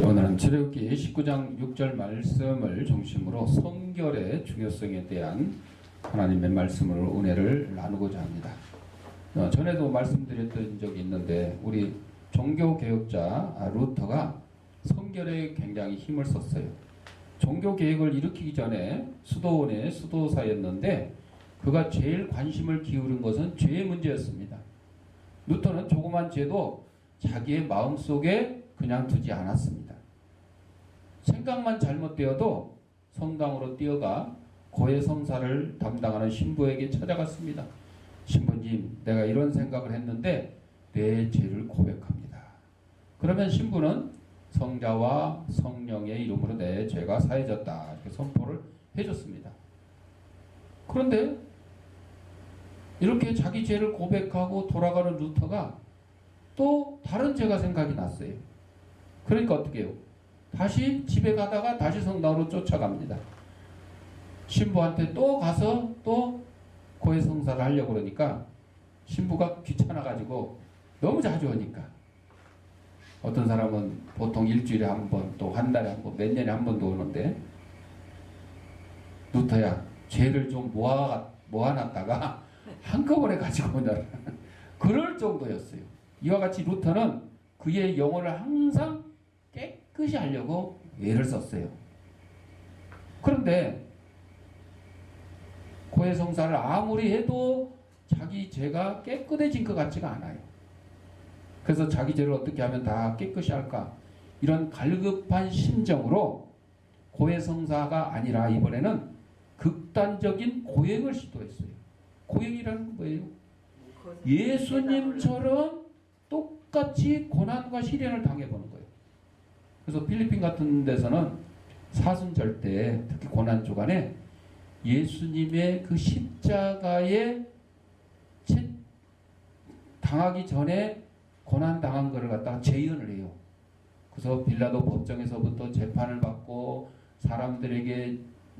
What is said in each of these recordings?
오늘은 출애굽기 19장 6절 말씀을 중심으로 성결의 중요성에 대한 하나님의 말씀을 은혜를 나누고자 합니다. 전에도 말씀드렸던 적이 있는데 우리 종교개혁자 루터가 성결에 굉장히 힘을 썼어요. 종교개혁을 일으키기 전에 수도원의 수도사였는데 그가 제일 관심을 기울인 것은 죄의 문제였습니다. 루터는 조그만 죄도 자기의 마음속에 그냥 두지 않았습니다. 생각만 잘못되어도 성당으로 뛰어가 고해성사를 담당하는 신부에게 찾아갔습니다. 신부님, 내가 이런 생각을 했는데 내 죄를 고백합니다. 그러면 신부는 성자와 성령의 이름으로 내 죄가 사해졌다 이렇게 선포를 해줬습니다. 그런데 이렇게 자기 죄를 고백하고 돌아가는 루터가 또 다른 죄가 생각이 났어요. 그러니까 어떻게 해요? 다시 집에 가다가 다시 성당으로 쫓아갑니다. 신부한테 또 가서 또 고해성사를 하려고 그러니까 신부가 귀찮아가지고 너무 자주 오니까 어떤 사람은 보통 일주일에 한 번, 또 한 달에 한 번, 몇 년에 한 번도 오는데 루터야, 죄를 좀 모아놨다가 한꺼번에 가지고 온다. 그럴 정도였어요. 이와 같이 루터는 그의 영혼을 항상 깨끗이 하려고 애를 썼어요. 그런데 고해성사를 아무리 해도 자기 죄가 깨끗해진 것 같지가 않아요. 그래서 자기 죄를 어떻게 하면 다 깨끗이 할까? 이런 갈급한 심정으로 고해성사가 아니라 이번에는 극단적인 고행을 시도했어요. 고행이라는 건 뭐예요? 예수님처럼 똑같이 고난과 시련을 당해보는 거예요. 그래서 필리핀 같은 데서는 사순절 때 특히 고난 주간에 예수님의 그 십자가에 당하기 전에 고난 당한 거를 갖다가 재현을 해요. 그래서 빌라도 법정에서부터 재판을 받고 사람들에게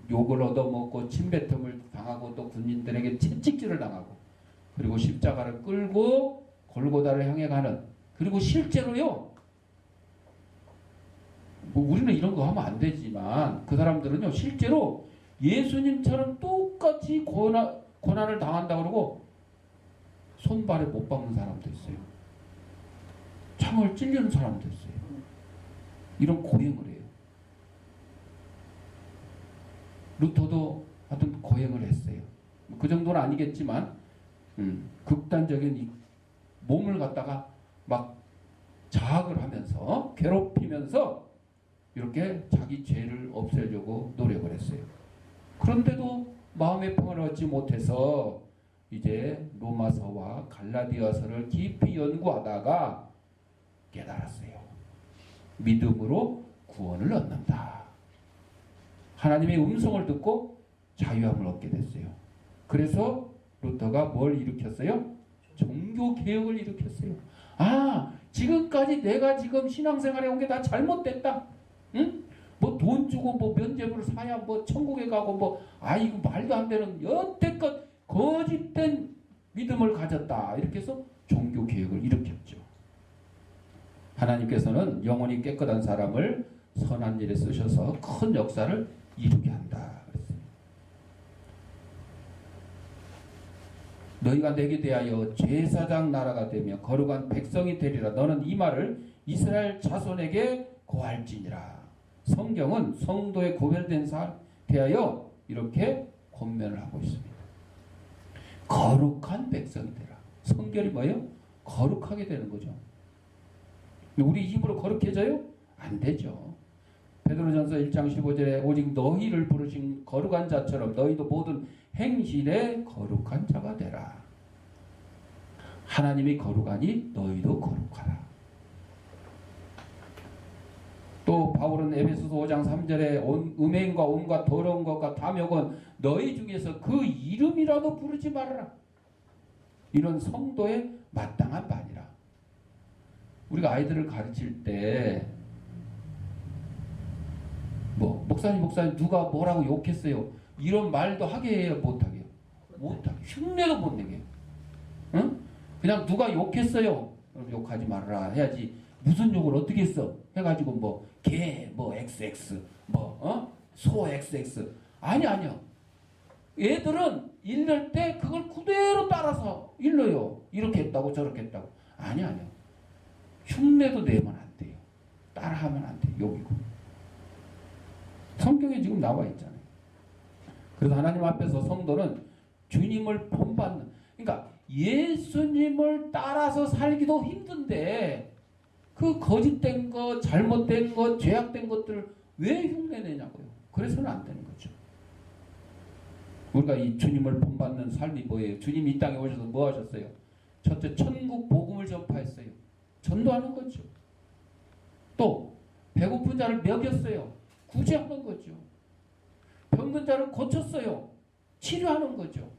욕을 얻어먹고 침뱉음을 당하고 또 군인들에게 채찍질을 당하고 그리고 십자가를 끌고 골고다를 향해 가는, 그리고 실제로요, 뭐 우리는 이런 거 하면 안 되지만 그 사람들은요 실제로 예수님처럼 똑같이 고난을 당한다고 그러고 손발에 못 박는 사람도 있어요. 창을 찔리는 사람도 있어요. 이런 고행을 해요. 루터도 하여튼 고행을 했어요. 그 정도는 아니겠지만 극단적인 이 몸을 갖다가 막 자학을 하면서 괴롭히면서 이렇게 자기 죄를 없애려고 노력을 했어요. 그런데도 마음의 평안을 얻지 못해서 이제 로마서와 갈라디아서를 깊이 연구하다가 깨달았어요. 믿음으로 구원을 얻는다. 하나님의 음성을 듣고 자유함을 얻게 됐어요. 그래서 루터가 뭘 일으켰어요? 종교개혁을 일으켰어요. 아, 지금까지 내가 지금 신앙생활에 온 게 다 잘못됐다. 응? 뭐 돈 주고 뭐 면죄부를 사야 뭐 천국에 가고 뭐 이거 말도 안 되는 여태껏 거짓된 믿음을 가졌다. 이렇게 해서 종교개혁을 일으켰죠. 하나님께서는 영혼이 깨끗한 사람을 선한 일에 쓰셔서 큰 역사를 이루게 한다. 그랬어요. 너희가 내게 대하여 제사장 나라가 되며 거룩한 백성이 되리라. 너는 이 말을 이스라엘 자손에게 고할지니라. 성경은 성도의 구별된 사람에 대하여 이렇게 권면을 하고 있습니다. 거룩한 백성이 되라. 성결이 뭐예요? 거룩하게 되는 거죠. 우리 힘으로 거룩해져요? 안 되죠. 베드로전서 1장 15절에 오직 너희를 부르신 거룩한 자처럼 너희도 모든 행실에 거룩한 자가 되라. 하나님이 거룩하니 너희도 거룩하라. 또 바울은 에베소서 5장 3절에 음행과 온갖 더러운 것과 탐욕은 너희 중에서 그 이름이라도 부르지 말아라. 이런 성도의 마땅한 반이라. 우리가 아이들을 가르칠 때 목사님 누가 뭐라고 욕했어요. 이런 말도 하게 해요? 못하게? 못하게. 흉내도 못 내게. 응? 그냥 누가 욕했어요. 욕하지 말아라 해야지. 무슨 욕을 어떻게 써? 해가지고 뭐 개 뭐 XX 소 XX 아니요. 얘들은 읽을 때 그걸 그대로 따라서 읽어요. 이렇게 했다고 저렇게 했다고. 아니요. 흉내도 내면 안 돼요. 따라하면 안 돼요. 욕이고. 성경에 지금 나와 있잖아요. 그래서 하나님 앞에서 성도는 주님을 본받는, 그러니까 예수님을 따라서 살기도 힘든데 그 거짓된 것, 잘못된 것, 죄악된 것들을 왜 흉내내냐고요. 그래서는 안 되는 거죠. 우리가 이 주님을 본받는 삶이 뭐예요? 주님이 이 땅에 오셔서 뭐 하셨어요? 첫째, 천국 복음을 전파했어요. 전도하는 거죠. 또 배고픈 자를 먹였어요. 구제하는 거죠. 병든 자를 고쳤어요. 치료하는 거죠.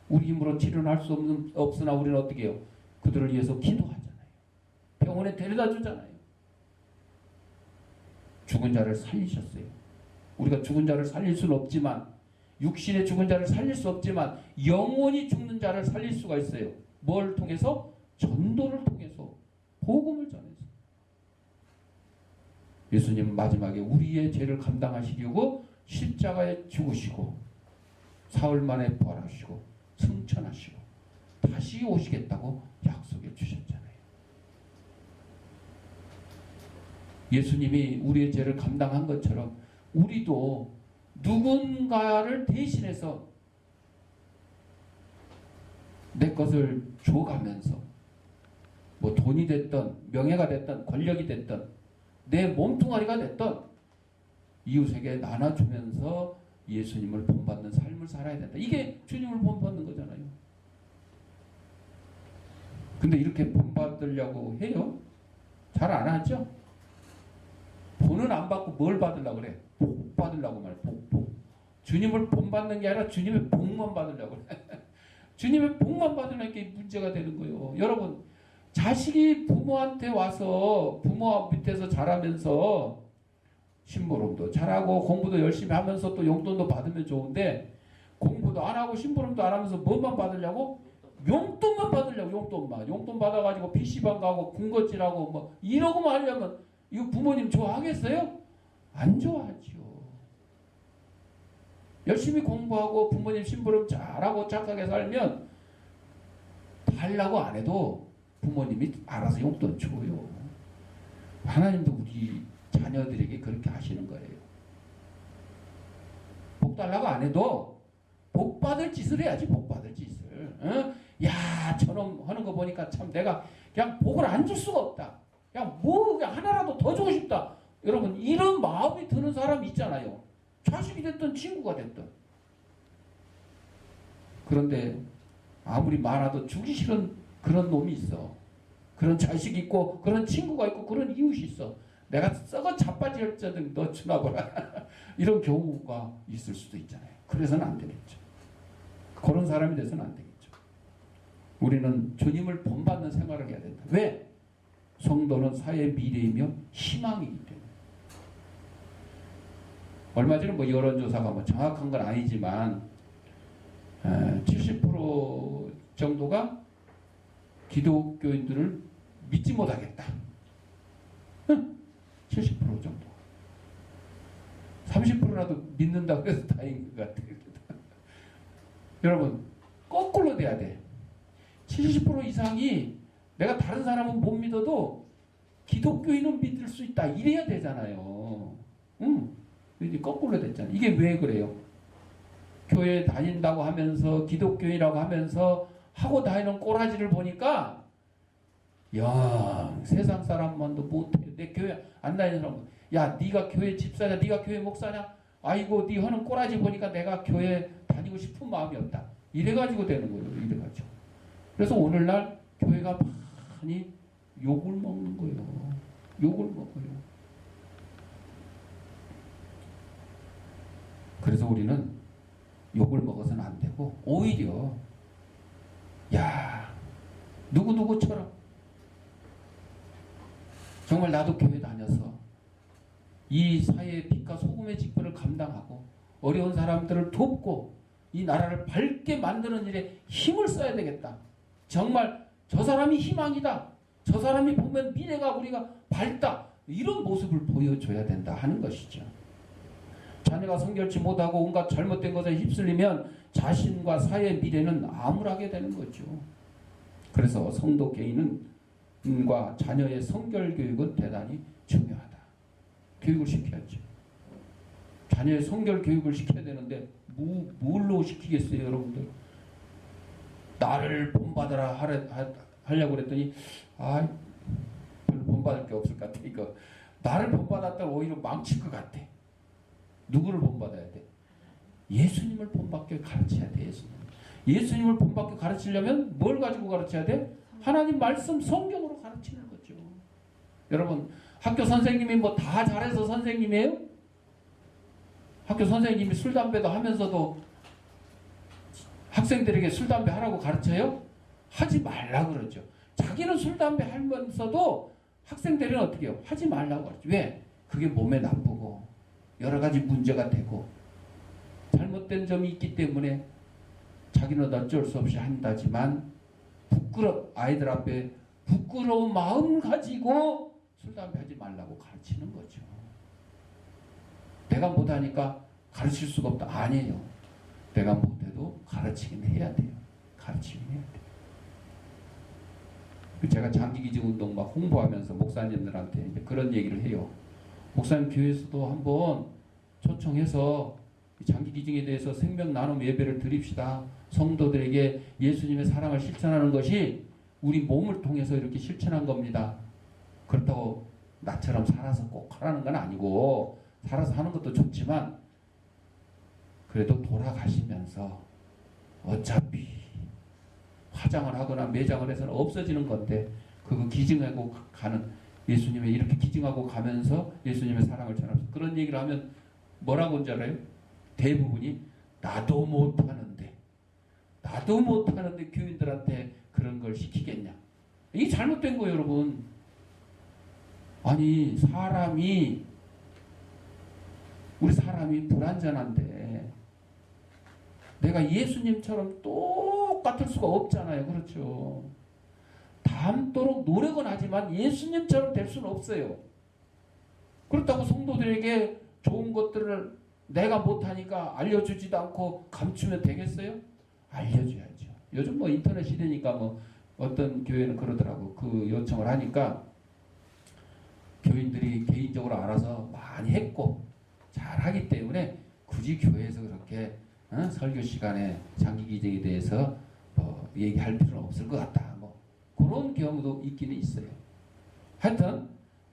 우리 힘으로 치료는 할 수 없으나 우리는 어떻게 해요? 그들을 위해서 기도하잖아요. 병원에 데려다 주잖아요. 죽은 자를 살리셨어요. 우리가 죽은 자를 살릴 수는 없지만, 육신의 죽은 자를 살릴 수 없지만 영원히 죽는 자를 살릴 수가 있어요. 뭘 통해서? 전도를 통해서, 복음을 전해서. 예수님은 마지막에 우리의 죄를 감당하시려고 십자가에 죽으시고 사흘 만에 부활하시고 승천하시고 다시 오시겠다고 약속해 주셨잖아요. 예수님이 우리의 죄를 감당한 것처럼 우리도 누군가를 대신해서 내 것을 줘가면서, 뭐 돈이 됐든 명예가 됐든 권력이 됐든 내 몸뚱아리가 됐든 이웃에게 나눠주면서 예수님을 본받는 삶을 살아야 된다. 이게 주님을 본받는 거잖아요. 근데 이렇게 본받으려고 해요? 잘 안 하죠? 본은 안 받고 뭘 받으려고 그래? 복 받으려고 말해. 복. 주님을 본받는 게 아니라 주님의 복만 받으려고 그래. 주님의 복만 받으려는 게 문제가 되는 거예요. 여러분, 자식이 부모한테 와서 부모 밑에서 자라면서 심부름도 잘하고 공부도 열심히 하면서 또 용돈도 받으면 좋은데, 공부도 안 하고 심부름도 안 하면서 뭐만 받으려고? 용돈만 받으려고. 용돈 받아가지고 PC방 가고 군것질하고 뭐 이러고만 하려면 이거 부모님 좋아하겠어요? 안 좋아하죠. 열심히 공부하고 부모님 심부름 잘하고 착하게 살면 달라고 안 해도 부모님이 알아서 용돈 줘요. 하나님도 우리 자녀들에게 그렇게 하시는 거예요. 복 달라고 안 해도 복 받을 짓을 해야지. 복 받을 짓을. 야, 저놈 하는 거 보니까 참 내가 그냥 복을 안 줄 수가 없다. 그냥 하나라도 더 주고 싶다. 여러분, 이런 마음이 드는 사람이 있잖아요. 자식이 됐든 친구가 됐든. 그런데 아무리 많아도 주기 싫은 그런 놈이 있어. 그런 자식이 있고 그런 친구가 있고 그런 이웃이 있어. 내가 썩어 자빠질지언정 너 주나보라. 이런 경우가 있을 수도 있잖아요. 그래서는 안 되겠죠. 그런 사람이 돼서는 안 되겠죠. 우리는 주님을 본받는 생활을 해야 된다. 왜? 성도는 사회의 미래이며 희망이기 때문에. 얼마 전에 뭐 여론조사가 뭐 정확한 건 아니지만 70% 정도가 기독교인들을 믿지 못하겠다. 70% 정도. 30%라도 믿는다고 해서 다행인 것 같아요. 여러분, 거꾸로 돼야 돼. 70% 이상이 내가 다른 사람은 못 믿어도 기독교인은 믿을 수 있다. 이래야 되잖아요. 이게 거꾸로 됐잖아요. 이게 왜 그래요? 교회 다닌다고 하면서 기독교인이라고 하면서 하고 다니는 꼬라지를 보니까 야, 세상 사람만도 못해. 내 교회 안 다니는 사람, 야, 네가 교회 집사냐, 네가 교회 목사냐? 아이고, 네 하는 꼬라지 보니까 내가 교회 다니고 싶은 마음이 없다. 이래가지고 되는 거예요. 이래가지고. 그래서 오늘날 교회가 많이 욕을 먹는 거예요. 욕을 먹어요. 그래서 우리는 욕을 먹어서는 안 되고, 오히려 야, 누구누구처럼 정말 나도 교회 다녀서 이 사회의 빛과 소금의 직분을 감당하고 어려운 사람들을 돕고 이 나라를 밝게 만드는 일에 힘을 써야 되겠다. 정말 저 사람이 희망이다. 저 사람이 보면 미래가 우리가 밝다. 이런 모습을 보여줘야 된다 하는 것이죠. 자녀가 성결치 못하고 온갖 잘못된 것에 휩쓸리면 자신과 사회의 미래는 암울하게 되는 거죠. 그래서 성도 개인과 자녀의 성결 교육은 대단히 중요하다. 교육을 시켜야죠. 자녀의 성결 교육을 시켜야 되는데 뭘로 시키겠어요, 여러분들? 나를 본받아라 하려고 그랬더니 별로 본받을 게 없을 것 같아. 이거 나를 본받았다 오히려 망칠 것 같아. 누구를 본받아야 돼? 예수님을 본받게 가르쳐야 돼. 예수님을 본받게 가르치려면 뭘 가지고 가르쳐야 돼? 하나님 말씀 성경으로 가르치는 거죠. 여러분 학교 선생님이 뭐 다 잘해서 선생님이에요? 학교 선생님이 술 담배도 하면서도 학생들에게 술 담배 하라고 가르쳐요? 하지 말라고 그러죠. 자기는 술 담배 하면서도 학생들은 어떻게 해요? 하지 말라고 그러죠. 왜? 그게 몸에 나쁘고 여러 가지 문제가 되고 잘못된 점이 있기 때문에 자기는 어쩔 수 없이 한다지만 아이들 앞에 부끄러운 마음 가지고 술 담배 하지 말라고 가르치는 거죠. 내가 못하니까 가르칠 수가 없다. 아니에요. 내가 못해도 가르치긴 해야 돼요. 가르치긴 해야 돼요. 제가 장기기증 운동 막 홍보하면서 목사님들한테 이제 그런 얘기를 해요. 목사님 교회에서도 한번 초청해서 장기기증에 대해서 생명 나눔 예배를 드립시다. 성도들에게 예수님의 사랑을 실천하는 것이 우리 몸을 통해서 이렇게 실천한 겁니다. 그렇다고 나처럼 살아서 꼭 하라는 건 아니고 살아서 하는 것도 좋지만 그래도 돌아가시면서 어차피 화장을 하거나 매장을 해서는 없어지는 건데 그거 기증하고 가는 예수님의 이렇게 기증하고 가면서 예수님의 사랑을 전하면서 그런 얘기를 하면 뭐라고 하는지 알아요? 대부분이 나도 못하는데 교인들한테 그런 걸 시키겠냐. 이게 잘못된 거예요, 여러분. 아니 우리 사람이 불완전한데 내가 예수님처럼 똑같을 수가 없잖아요. 그렇죠. 닮도록 노력은 하지만 예수님처럼 될 수는 없어요. 그렇다고 성도들에게 좋은 것들을 내가 못하니까 알려주지도 않고 감추면 되겠어요? 알려줘야죠. 요즘 뭐 인터넷 시대니까 뭐 어떤 교회는 그러더라고. 그 요청을 하니까 교인들이 개인적으로 알아서 많이 했고 잘하기 때문에 굳이 교회에서 그렇게 설교 시간에 장기기증에 대해서 뭐 얘기할 필요는 없을 것 같다. 뭐 그런 경우도 있기는 있어요. 하여튼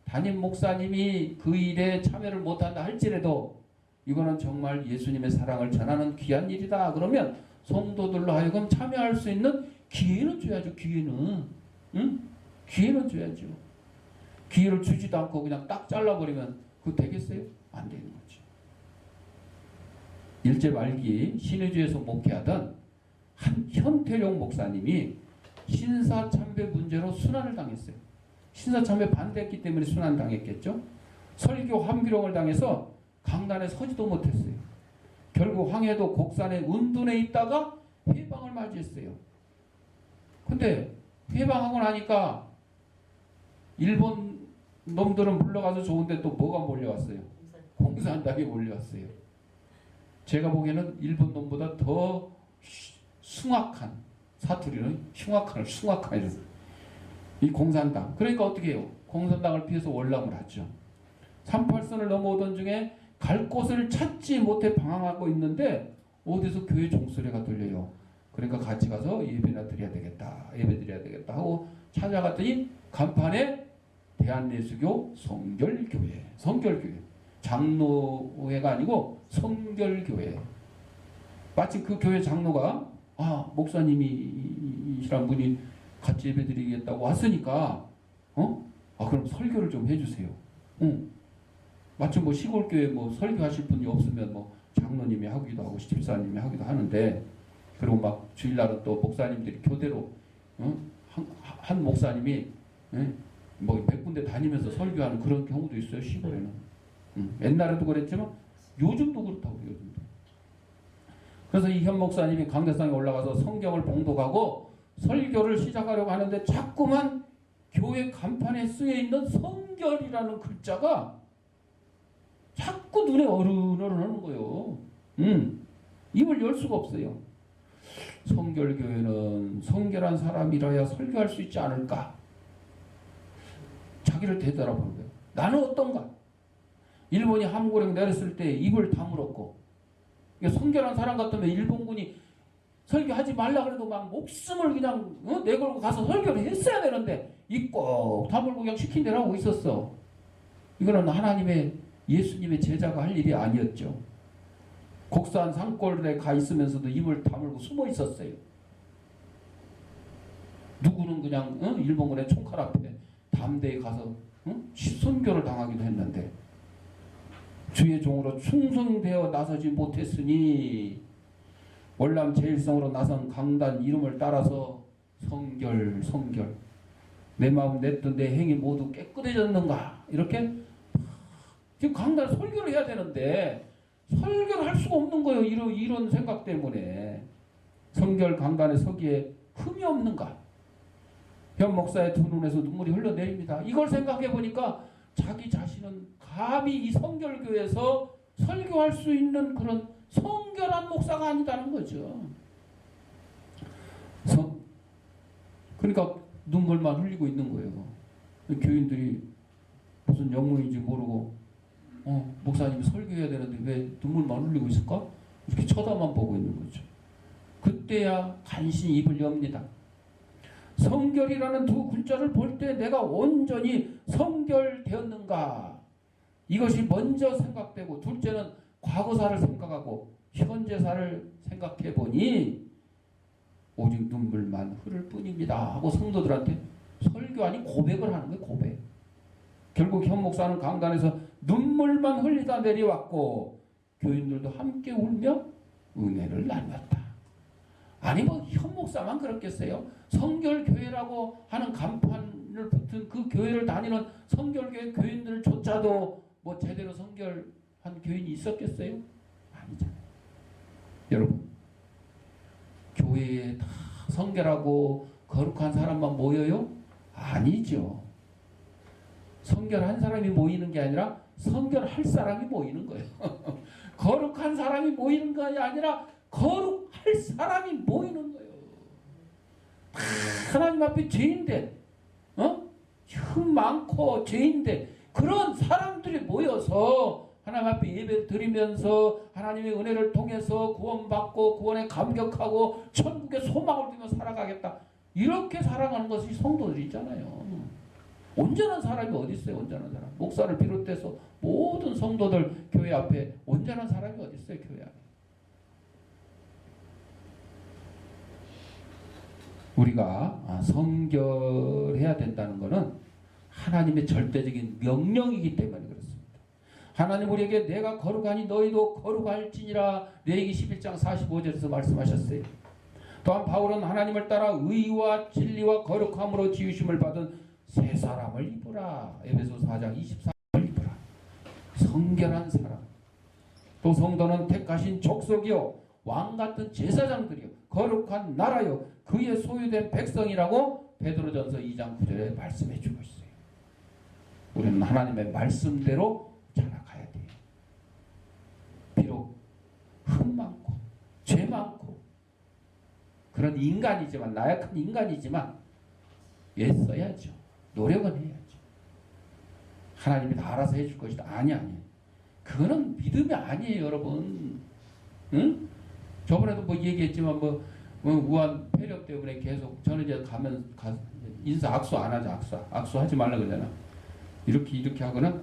담임 목사님이 그 일에 참여를 못한다 할지라도 이거는 정말 예수님의 사랑을 전하는 귀한 일이다. 그러면 성도들로 하여금 참여할 수 있는 기회는 줘야죠. 기회는. 응? 기회는 줘야죠. 기회를 주지도 않고 그냥 딱 잘라버리면 그거 되겠어요? 안 되는 거죠. 일제 말기 신의주에서 목회하던 현태룡 목사님이 신사참배 문제로 순환을 당했어요. 신사참배 반대했기 때문에 순환당했겠죠. 설교 함규령을 당해서 강단에 서지도 못했어요. 결국 황해도 곡산의 운둔에 있다가 해방을 맞이했어요. 근데 해방하고 나니까 일본 놈들은 물러가서 좋은데 또 뭐가 몰려왔어요? 공산당이 몰려왔어요. 제가 보기에는 일본 놈보다 더 숭악한 사투리는 흉악한 이 공산당. 그러니까 어떻게 해요? 공산당을 피해서 월남을 하죠. 38선을 넘어오던 중에 갈 곳을 찾지 못해 방황하고 있는데 어디서 교회 종소리가 들려요. 그러니까 같이 가서 예배 드려야 되겠다 하고 찾아갔더니 간판에 대한예수교 성결교회. 장로회가 아니고 성결교회. 마침 그 교회 장로가 목사님이시란 분이 같이 예배 드리겠다고 왔으니까 그럼 설교를 좀 해주세요. 마침 뭐 시골교회 뭐 설교하실 분이 없으면 뭐 장로님이 하기도 하고 집사님이 하기도 하는데 그리고 막 주일날은 또 목사님들이 교대로 한 목사님이 뭐 몇 군데 다니면서 설교하는 그런 경우도 있어요. 시골에는. 옛날에도 그랬지만 요즘도 그렇다고. 요즘도. 그래서 이 현 목사님이 강대상에 올라가서 성경을 봉독하고 설교를 시작하려고 하는데 자꾸만 교회 간판에 쓰여 있는 성결이라는 글자가 자꾸 눈에 어른어른하는 거예요. 입을 열 수가 없어요. 성결교회는 성결한 사람이라야 설교할 수 있지 않을까? 자기를 되돌아보는 거예요. 나는 어떤가? 일본이 함구령 내렸을 때 입을 다물었고, 성결한 사람 같으면 일본군이 설교하지 말라 그래도 막 목숨을 그냥 내걸고 가서 설교를 했어야 되는데 입 꼭 다물고 그냥 시킨 대로 하고 있었어. 이거는 하나님의 예수님의 제자가 할 일이 아니었죠. 곡산 산골에 가 있으면서도 입을 다물고 숨어 있었어요. 누구는 그냥 일본군의 총칼 앞에 담대히 가서 선교를 당하기도 했는데 주의 종으로 충성되어 나서지 못했으니 월남 제일성으로 나선 강단 이름을 따라서 성결 내 마음 내 뜻 내 행위 모두 깨끗해졌는가 이렇게 지금 강단 설교를 해야 되는데 설교를 할 수가 없는 거예요. 이런 생각 때문에 성결 강단에 서기에 흠이 없는가. 현 목사의 두 눈에서 눈물이 흘러내립니다. 이걸 생각해 보니까 자기 자신은 감히 이 성결교회에서 설교할 수 있는 그런 성결한 목사가 아니다는 거죠. 그러니까 눈물만 흘리고 있는 거예요. 교인들이 무슨 영문인지 모르고 목사님이 설교해야 되는데 왜 눈물만 흘리고 있을까? 이렇게 쳐다만 보고 있는 거죠. 그때야 간신히 입을 엽니다. 성결이라는 두 글자를 볼 때 내가 온전히 성결되었는가? 이것이 먼저 생각되고 둘째는 과거사를 생각하고 현재사를 생각해 보니 오직 눈물만 흐를 뿐입니다 하고 성도들한테 설교 아닌 고백을 하는 거예요. 고백. 결국 현 목사는 강단에서 눈물만 흘리다 내려왔고 교인들도 함께 울며 은혜를 나누었다. 아니 현 목사만 그렇겠어요? 성결교회라고 하는 간판을 붙은 그 교회를 다니는 성결교회 교인들조차도 제대로 성결한 교인이 있었겠어요? 아니잖아요. 여러분 교회에 다 성결하고 거룩한 사람만 모여요? 아니죠. 성결한 사람이 모이는 게 아니라 성결할 사람이 모이는 거예요. 거룩한 사람이 모이는 것이 아니라 거룩할 사람이 모이는 거예요. 하나님 앞에 죄인데 흠 많고 죄인데 그런 사람들이 모여서 하나님 앞에 예배를 드리면서 하나님의 은혜를 통해서 구원받고 구원에 감격하고 천국의 소망을 두며 살아가겠다. 이렇게 살아가는 것이 성도들이잖아요. 온전한 사람이 어디 있어요? 온전한 사람. 목사를 비롯해서 모든 성도들 교회 앞에 온전한 사람이 어디 있어요? 교회 앞에. 우리가 성결해야 된다는 것은 하나님의 절대적인 명령이기 때문에 그렇습니다. 하나님 우리에게 내가 거룩하니 너희도 거룩할지니라 레위기 11장 45절에서 말씀하셨어요. 또한 바울은 하나님을 따라 의와 진리와 거룩함으로 지으심을 받은 새 사람을 입으라. 에베소 4장 24절을 입으라. 성결한 사람. 또 성도는 택하신 족속이요 왕같은 제사장들이요 거룩한 나라요 그의 소유된 백성이라고 베드로전서 2장 9절에 말씀해 주고 있어요. 우리는 하나님의 말씀대로 자라가야 돼요. 비록 흠 많고 죄 많고 그런 인간이지만 나약한 인간이지만 애써야죠. 노력은 해야죠. 하나님이 다 알아서 해줄 것이다. 아니. 그거는 믿음이 아니에요, 여러분. 응? 저번에도 얘기했지만 우한 폐렴 때문에 계속 저는 이제 인사 악수 안 하죠. 악수하지 말라 그러잖아. 이렇게 하거나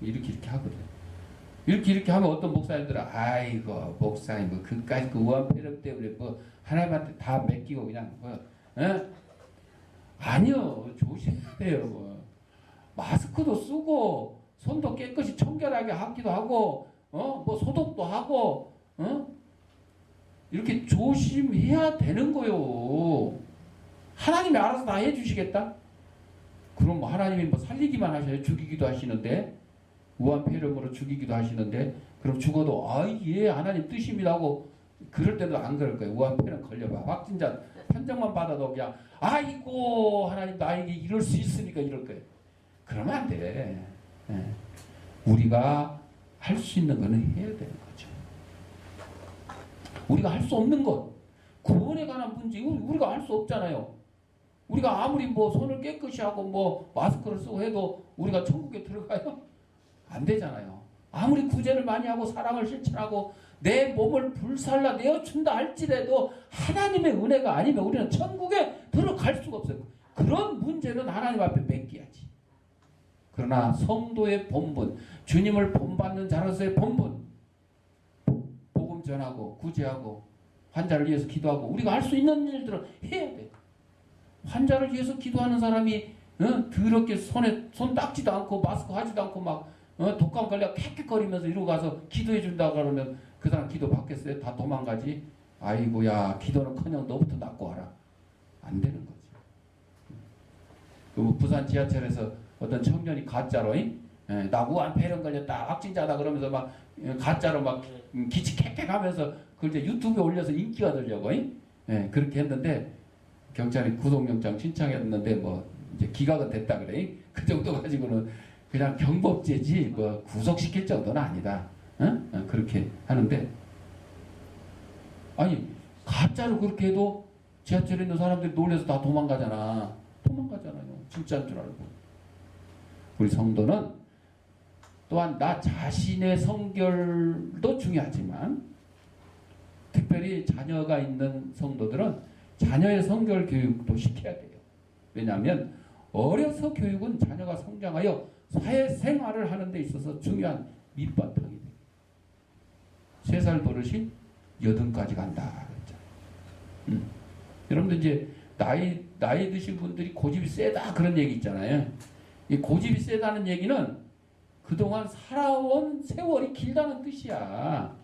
이렇게 하거든. 이렇게 하면 어떤 목사님들은 아이고 목사님 그까짓 우한 폐렴 때문에 하나님한테 다 맡기고 그냥 아니요. 조심해요. 마스크도 쓰고 손도 깨끗이 청결하게 하기도 하고 소독도 하고 이렇게 조심해야 되는 거요. 하나님이 알아서 다 해주시겠다? 그럼 하나님이 살리기만 하셔요. 죽이기도 하시는데 우한폐렴으로 죽이기도 하시는데 그럼 죽어도 예 하나님 뜻입니다 하고 그럴 때도 안 그럴 거예요. 우한폐렴 걸려봐. 확진자 판정만 받아도 그냥 아이고 하나님 나에게 이럴 수 있으니까 이럴 거예요. 그러면 안 돼. 예. 우리가 할 수 있는 거는 해야 되는 거죠. 우리가 할 수 없는 것, 구원에 관한 문제 우리가 할 수 없잖아요. 우리가 아무리 뭐 손을 깨끗이 하고 뭐 마스크를 쓰고 해도 우리가 천국에 들어가요? 안 되잖아요. 아무리 구제를 많이 하고 사랑을 실천하고 내 몸을 불살라 내어준다 할지라도 하나님의 은혜가 아니면 우리는 천국에 들어갈 수가 없어요. 그런 문제는 하나님 앞에 맡겨야지. 그러나 성도의 본분, 주님을 본받는 자로서의 본분, 복음 전하고 구제하고 환자를 위해서 기도하고 우리가 할 수 있는 일들을 해야 돼. 환자를 위해서 기도하는 사람이 더럽게 손 닦지도 않고 마스크 하지도 않고 막 독감 걸려 캑캑거리면서 이러고 가서 기도해 준다 그러면 그 사람 기도 받겠어요? 다 도망가지. 아이고야 기도는커녕 너부터 닦고 와라. 안 되는 거지. 그 부산 지하철에서 어떤 청년이 가짜로 나 우한폐렴 걸렸다 확진자다 그러면서 막 가짜로 막 기치 캑캑하면서 그걸 이제 유튜브에 올려서 인기가 되려고 그렇게 했는데 경찰이 구속영장 신청했는데 뭐 이제 기각은 됐다 그래. 그 정도 가지고는 그냥 경범죄지 뭐 구속시킬 정도는 아니다. 그렇게 하는데 아니 가짜로 그렇게 해도 지하철에 있는 사람들이 놀래서 다 도망가잖아요. 진짜인 줄 알고. 우리 성도는 또한 나 자신의 성결도 중요하지만 특별히 자녀가 있는 성도들은 자녀의 성결 교육도 시켜야 돼요. 왜냐하면 어려서 교육은 자녀가 성장하여 사회생활을 하는 데 있어서 중요한 밑바탕이 돼요. 3살 버릇이 80까지 간다 그랬잖아요. 여러분들 이제 나이 드신 분들이 고집이 세다 그런 얘기 있잖아요. 이 고집이 세다는 얘기는 그동안 살아온 세월이 길다는 뜻이야.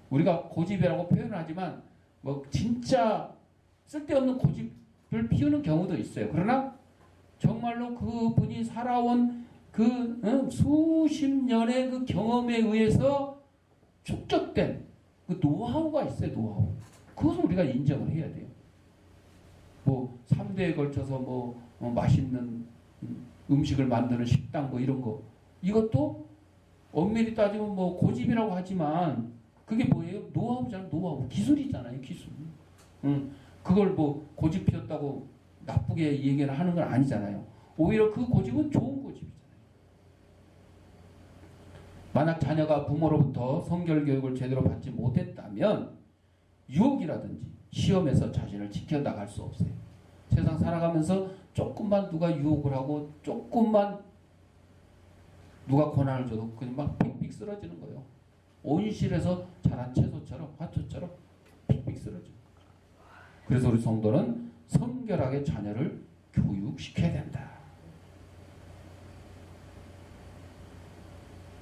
우리가 고집이라고 표현하지만 뭐 진짜 쓸데없는 고집을 피우는 경우도 있어요. 그러나 정말로 그분이 살아온 그 수십 년의 그 경험에 의해서 축적된 그 노하우가 있어요. 노하우. 그것을 우리가 인정을 해야 돼요. 뭐 3대에 걸쳐서 뭐 맛있는 음식을 만드는 식당 뭐 이런 거 이것도 엄밀히 따지면 뭐 고집이라고 하지만 그게 뭐예요? 노하우잖아요. 노하우. 기술이잖아요. 기술. 그걸 뭐 고집 피웠다고 나쁘게 얘기를 하는 건 아니잖아요. 오히려 그 고집은 좋은 고집이잖아요. 만약 자녀가 부모로부터 성결 교육을 제대로 받지 못했다면 유혹이라든지 시험에서 자신을 지켜나갈 수 없어요. 세상 살아가면서 조금만 누가 유혹을 하고 조금만 누가 고난을 줘도 그냥 막 픽픽 쓰러지는 거예요. 온실에서 자란 채소처럼 화초처럼 픽픽 쓰러지고. 그래서 우리 성도는 성결하게 자녀를 교육시켜야 된다.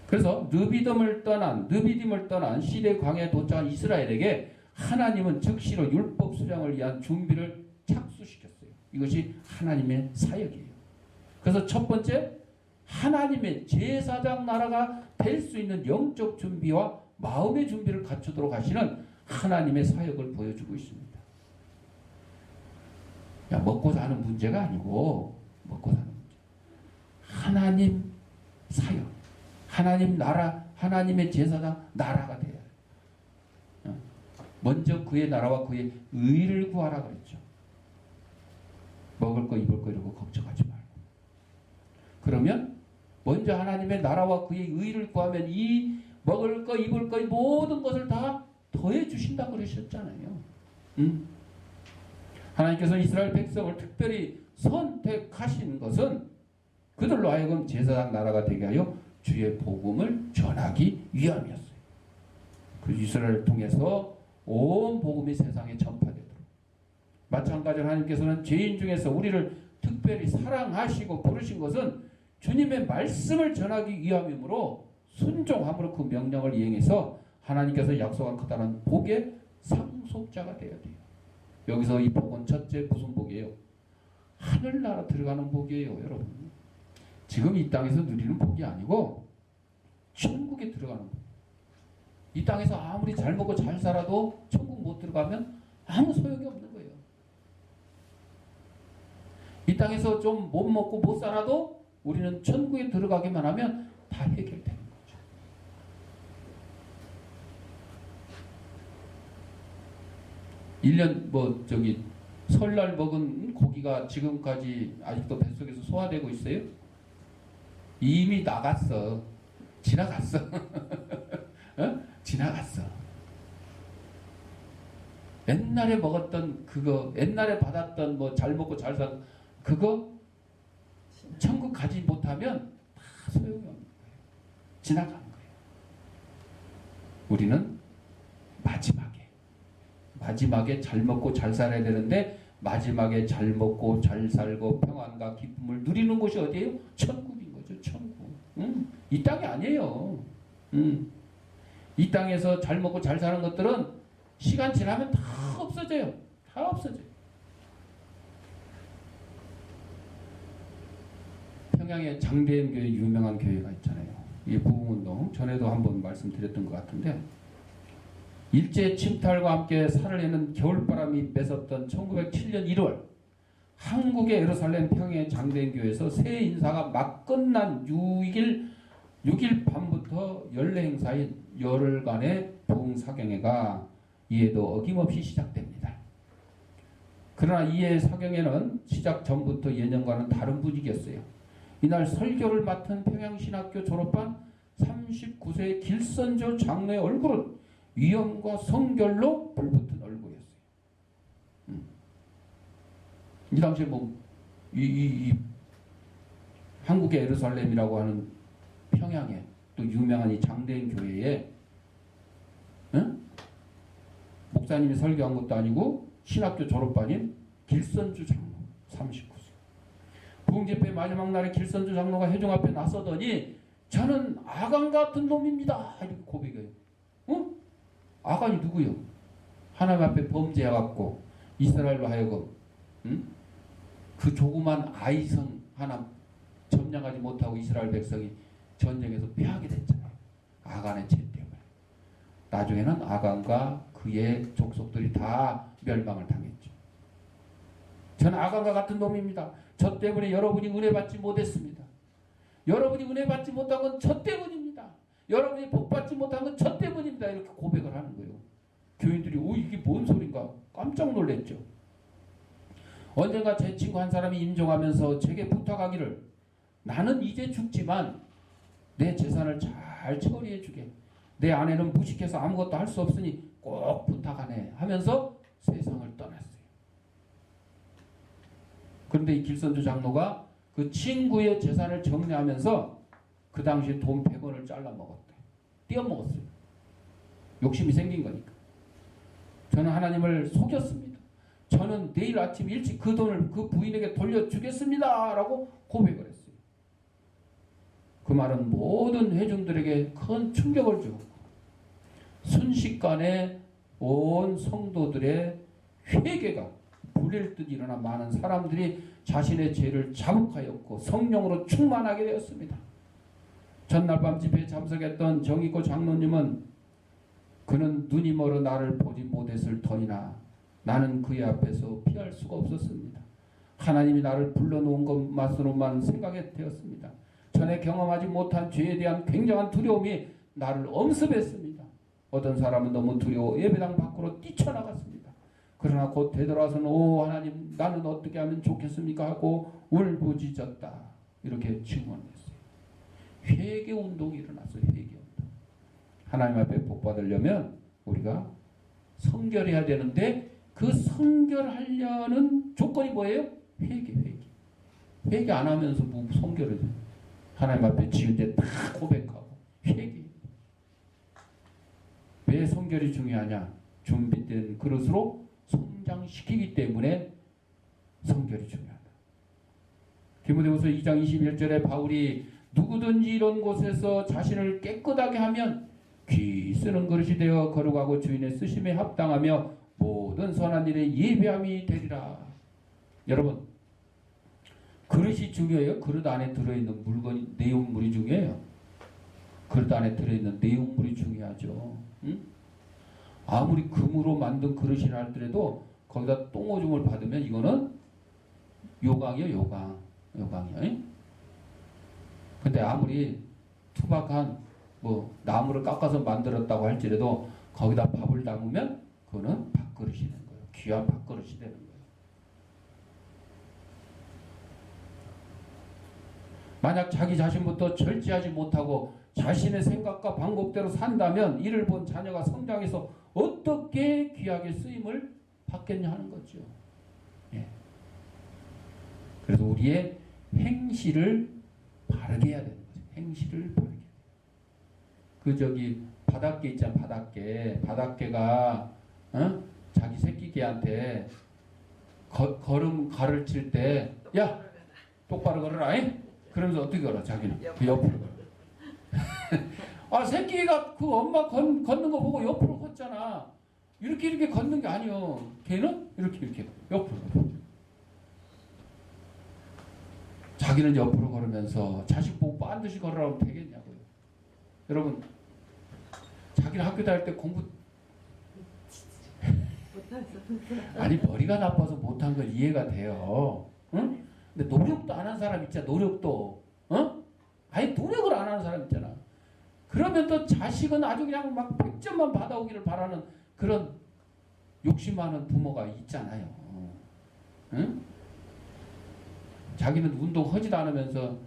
그래서 느비딤을 떠난 시대 광야에 도착한 이스라엘에게 하나님은 즉시로 율법 수령을 위한 준비를 착수시켰어요. 이것이 하나님의 사역이에요. 그래서 첫 번째 하나님의 제사장 나라가 될 수 있는 영적 준비와 마음의 준비를 갖추도록 하시는 하나님의 사역을 보여주고 있습니다. 야, 먹고 사는 문제가 아니고 먹고 사는 문제. 하나님 사역, 하나님 나라, 하나님의 제사장 나라가 돼야 해요. 먼저 그의 나라와 그의 의를 구하라 그랬죠. 먹을 거 입을 거 이런 거 걱정하지 말고. 그러면 먼저 하나님의 나라와 그의 의를 구하면 이 먹을 거 입을 거 모든 것을 다 더해 주신다 그러셨잖아요. 하나님께서 이스라엘 백성을 특별히 선택하신 것은 그들로 하여금 제사장 나라가 되게 하여 주의 복음을 전하기 위함이었어요. 그 이스라엘을 통해서 온 복음이 세상에 전파되도록. 마찬가지로 하나님께서는 죄인 중에서 우리를 특별히 사랑하시고 부르신 것은 주님의 말씀을 전하기 위함이므로 순종함으로 그 명령을 이행해서 하나님께서 약속한 커다란 복의 상속자가 되어야 돼요. 여기서 이 복은 첫째 무슨 복이에요? 하늘나라 들어가는 복이에요, 여러분. 지금 이 땅에서 누리는 복이 아니고 천국에 들어가는 복. 이 땅에서 아무리 잘 먹고 잘 살아도 천국 못 들어가면 아무 소용이 없는 거예요. 이 땅에서 좀 못 먹고 못 살아도 우리는 천국에 들어가기만 하면 다 해결되는 거죠. 일 년 설날 먹은 고기가 지금까지 아직도 뱃속에서 소화되고 있어요? 이미 나갔어. 지나갔어. 어? 지나갔어. 옛날에 먹었던 그거, 옛날에 받았던 잘 먹고 잘 산 그거 천국 가지 못하면 다 소용이 없는 거예요. 지나간 거예요. 우리는 마지막에 잘 먹고 잘 살아야 되는데 마지막에 잘 먹고 잘 살고 평안과 기쁨을 누리는 곳이 어디예요? 천국인 거죠. 천국. 이 땅이 아니에요. 이 땅에서 잘 먹고 잘 사는 것들은 시간 지나면 다 없어져요. 다 없어져요. 평양에 장대현 교회 유명한 교회가 있잖아요. 이 부흥운동 전에도 한번 말씀드렸던 것 같은데 일제 침탈과 함께 살을 내는 겨울바람이 맺었던 1907년 1월 한국의 예루살렘 평양의 장대현 교회에서 새 인사가 막 끝난 6일 밤부터 연례 행사인 열흘간의 부흥사경회가 이에도 어김없이 시작됩니다. 그러나 이해 사경회는 시작 전부터 예년과는 다른 분위기였어요. 이날 설교를 맡은 평양신학교 졸업한 39세의 길선조 장로의 얼굴은 위엄과 성결로 불붙은 얼굴이었어요. 이 당시에 한국의 예루살렘이라고 하는 평양에 또 유명한 이 장대인 교회에 목사님이 설교한 것도 아니고 신학교 졸업반인 길선주 장로 39세. 부흥집회 마지막 날에 길선주 장로가 회중 앞에 나서더니 저는 아간 같은 놈입니다. 이렇게 고백해요. 아간이 누구요? 하나님 앞에 범죄해갖고 이스라엘로 하여금 그 조그만 아이성 하나 점령하지 못하고 이스라엘 백성이 전쟁에서 패하게 됐잖아요. 아간의 죄 때문에. 나중에는 아간과 그의 족속들이 다 멸망을 당했죠. 저는 아간과 같은 놈입니다. 저 때문에 여러분이 은혜 받지 못했습니다. 여러분이 은혜 받지 못한 건 저 때문입니다. 여러분이 복 받지 못한 건 저 때문입니다. 이렇게 고백을 하는 거예요. 교인들이 이게 뭔 소린가 깜짝 놀랐죠. 언젠가 제 친구 한 사람이 임종하면서 제게 부탁하기를 나는 이제 죽지만 내 재산을 잘 처리해 주게. 내 아내는 무식해서 아무것도 할 수 없으니 꼭 부탁하네 하면서 세상을 떠났어요. 그런데 이 길선주 장로가 그 친구의 재산을 정리하면서 그 당시에 돈 100원을 잘라 먹었대. 띄어 먹었어요. 욕심이 생긴 거니까. 저는 하나님을 속였습니다. 저는 내일 아침 일찍 그 돈을 그 부인에게 돌려주겠습니다. 라고 고백을 했어요. 그 말은 모든 회중들에게 큰 충격을 주고 순식간에 온 성도들의 회개가 불일 듯 일어나 많은 사람들이 자신의 죄를 자복하였고 성령으로 충만하게 되었습니다. 전날 밤 집회에 참석했던 정익고 장로님은 그는 눈이 멀어 나를 보지 못했을 터이나 나는 그의 앞에서 피할 수가 없었습니다. 하나님이 나를 불러놓은 것만으로만 생각이 되었습니다. 전에 경험하지 못한 죄에 대한 굉장한 두려움이 나를 엄습했습니다. 어떤 사람은 너무 두려워 예배당 밖으로 뛰쳐나갔습니다. 그러나 곧 되돌아서는 오 하나님 나는 어떻게 하면 좋겠습니까 하고 울부짖었다. 이렇게 증언했어요. 회개운동이 일어났어요. 회개운동. 하나님 앞에 복받으려면 우리가 성결해야 되는데 그 성결하려는 조건이 뭐예요? 회개. 회개 안 하면서 뭐 성결을 해요. 하나님 앞에 지을 때 다 고백하고 회개. 왜 성결이 중요하냐? 준비된 그릇으로 성장시키기 때문에 성결이 중요하다. 디모데후서 2장 21절에 바울이 누구든지 이런 곳에서 자신을 깨끗하게 하면 귀 쓰는 그릇이 되어 거룩하고 주인의 쓰심에 합당하며 모든 선한 일에 예배함이 되리라. 여러분 그릇이 중요해요? 그릇 안에 들어있는 물건이 내용물이 중요해요? 그릇 안에 들어있는 내용물이 중요하죠. 응? 아무리 금으로 만든 그릇이라 할지라도 거기다 똥오줌을 받으면 이거는 요강이요, 요강이요. 근데 아무리 투박한 뭐 나무를 깎아서 만들었다고 할지라도 거기다 밥을 담으면 그거는 밥그릇이 되는 거예요. 귀한 밥그릇이 되는 거예요. 만약 자기 자신부터 절제하지 못하고 자신의 생각과 방법대로 산다면 이를 본 자녀가 성장해서 어떻게 귀하게 쓰임을 받겠냐 하는 거죠. 예. 그래서 우리의 행실을 바르게 해야 되는 거죠. 행실을 바르게. 바닷개 있잖아, 바닷개가 자기 새끼 개한테 걸음 가르칠 때 야 똑바로 걸어라. 그러면서 어떻게 걸어? 자기는 그 옆으로 걸어. 새끼가 그 엄마 걷는 거 보고 옆으로 걷잖아. 이렇게 걷는 게 아니요. 걔는 이렇게 옆으로. 자기는 옆으로 걸으면서 자식 보고 반드시 걸으라고 되겠냐고요. 여러분, 자기는 학교 다닐 때 공부 아니 머리가 나빠서 못한 건 이해가 돼요. 응? 근데 노력도 안 한 사람 있잖아. 노력도. 아니 노력을 안 하는 사람 있잖아. 그러면 또 자식은 아주 그냥 막 100점만 받아오기를 바라는 그런 욕심 많은 부모가 있잖아요. 응? 자기는 운동 하지도 않으면서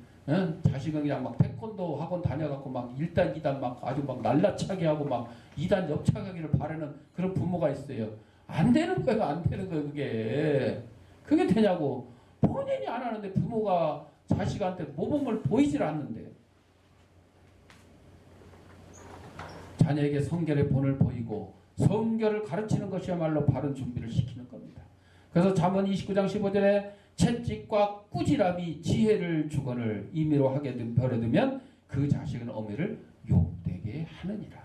자식은 그냥 막 태권도 학원 다녀갖고 막 1단, 2단 막 아주 막 날라차게 하고 막 2단 옆차가기를 바라는 그런 부모가 있어요. 안 되는 거예요, 안 되는 거예요, 그게. 그게 되냐고. 본인이 안 하는데 부모가 자식한테 모범을 보이질 않는데. 자녀에게 성결의 본을 보이고 성결을 가르치는 것이야말로 바른 준비를 시키는 겁니다. 그래서 잠언 29장 15절에 채찍과 꾸지람이 지혜를 주거늘 임의로 하게 버려두면 그 자식은 어미를 욕되게 하느니라.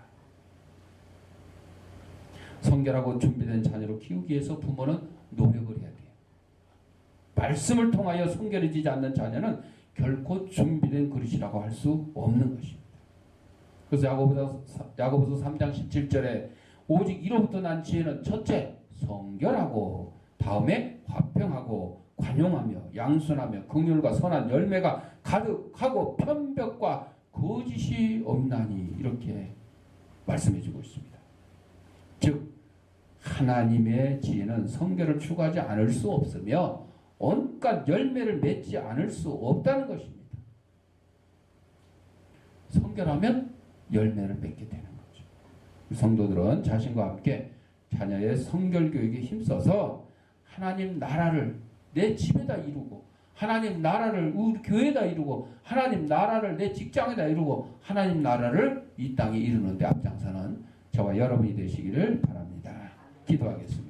성결하고 준비된 자녀로 키우기 위해서 부모는 노력을 해야 돼요. 말씀을 통하여 성결해지지 않는 자녀는 결코 준비된 그릇이라고 할 수 없는 것입니다. 그래서 야고보서 3장 17절에 오직 이로부터 난 지혜는 첫째 성결하고 다음에 화평하고 관용하며 양순하며 긍휼과 선한 열매가 가득하고 편벽과 거짓이 없나니 이렇게 말씀해주고 있습니다. 즉 하나님의 지혜는 성결을 추구하지 않을 수 없으며 온갖 열매를 맺지 않을 수 없다는 것입니다. 성결하면 열매를 맺게 되는 거죠. 성도들은 자신과 함께 자녀의 성결 교육에 힘써서 하나님 나라를 내 집에다 이루고 하나님 나라를 우리 교회에다 이루고 하나님 나라를 내 직장에다 이루고 하나님 나라를 이 땅에 이루는 데 앞장서는 저와 여러분이 되시기를 바랍니다. 기도하겠습니다.